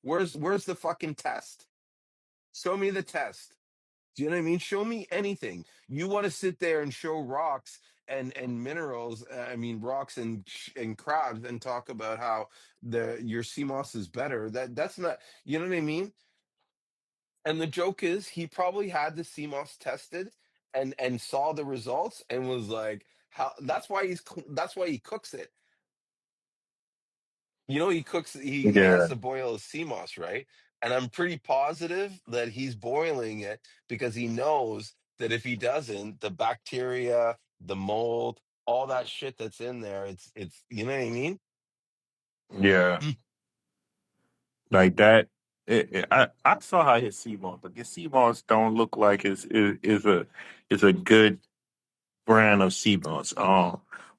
Where's the fucking test? Show me the test. Do you know what I mean? Show me anything. You want to sit there and show rocks and minerals. I mean, rocks and crabs, and talk about how your Seamoss is better. That's not. You know what I mean? And the joke is, he probably had the Seamoss tested and saw the results and was like, how? That's why he cooks it. You know, he has Yeah, to boil his sea moss, right? And I'm pretty positive that he's boiling it because he knows that if he doesn't, the bacteria, the mold, all that shit that's in there, it's you know what I mean? yeah, Mm. like that. I saw how his sea moss, but his sea moss don't look like is a good brand of sea moss.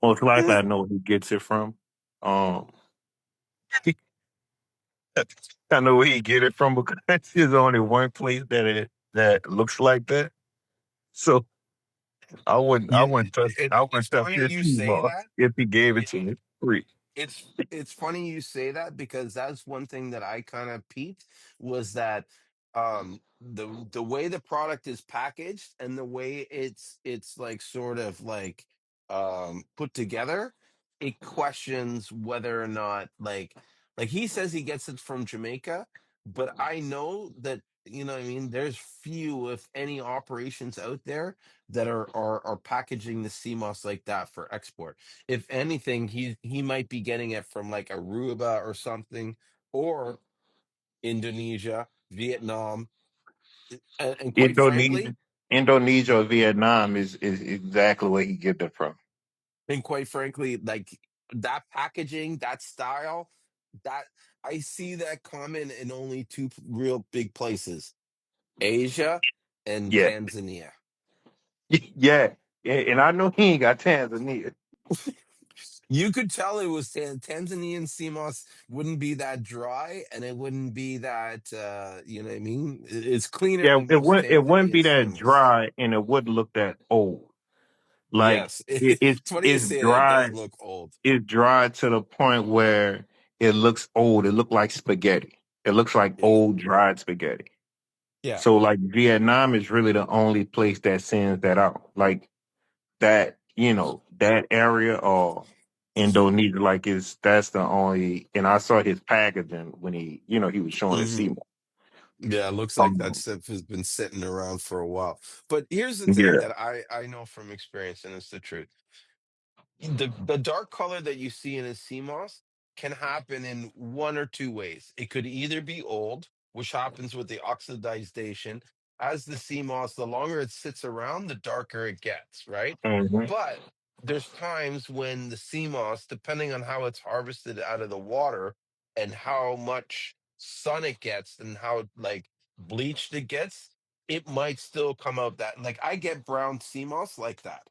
Most likely Eh, I know where he gets it from. Um, I know where he get it from because there's only one place that looks like that. So You, I wouldn't it's touch funny his you sea say moss that. if he gave it to me free. It's funny you say that, because that's one thing that I kind of peeped, was that the way the product is packaged and the way it's like sort of like put together, it questions whether or not like he says he gets it from Jamaica, but I know that, you know what I mean, there's few if any operations out there that are packaging the sea moss like that for export. If anything, he might be getting it from like Aruba or something, or Indonesia, Vietnam, and quite frankly, Indonesia, Indonesia or Vietnam is exactly where he get it from. like that packaging, that style, that I see that common in only two real big places: Asia and Yeah, Tanzania. yeah, and I know he ain't got Tanzania. You could tell it was Tanzanian sea moss wouldn't be that dry, and it wouldn't be that you know what I mean? It's cleaner Yeah, than most it wouldn't Tanzanian be sea that moss. dry, and it wouldn't look that old. Like Yes. it's It's funny you it's say that. It dry. does look old. It's dry to the point where it looks old. It look like spaghetti. It looks like Yeah. old dried spaghetti. Yeah. So like Vietnam is really the only place that sends that out. Like that, that area or Indonesia, like is that's the only. And I saw his packaging when he was showing his Hmm. Seamoss. Yeah, it looks like that Um, stuff has been sitting around for a while. But here's the thing yeah. that I know from experience, and it's the truth. The dark color that you see in a sea moss can happen in one or two ways. It could either be old, which happens with the oxidization. As the sea moss, the longer it sits around, the darker it gets, right? Hmm. But there's times when the sea moss, depending on how it's harvested out of the water and how much sun it gets and how like bleached it gets, it might still come out that like I get brown sea moss like that,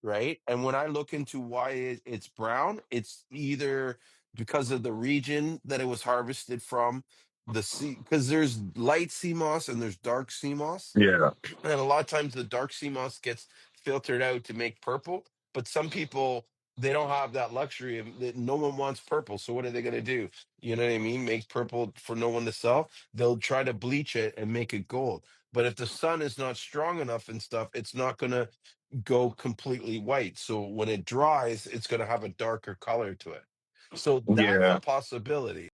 right? And when I look into why it's brown, it's either because of the region that it was harvested from, the sea, because there's light sea moss and there's dark sea moss. Yeah. And a lot of times the dark sea moss gets filtered out to make purple. But some people, they don't have that luxury of that. No one wants purple. So what are they going to do? You know what I mean? Make purple for no one to sell. They'll try to bleach it and make it gold. But if the sun is not strong enough and stuff, it's not going to go completely white. So when it dries, it's going to have a darker color to it. So that's a Yeah. possibility.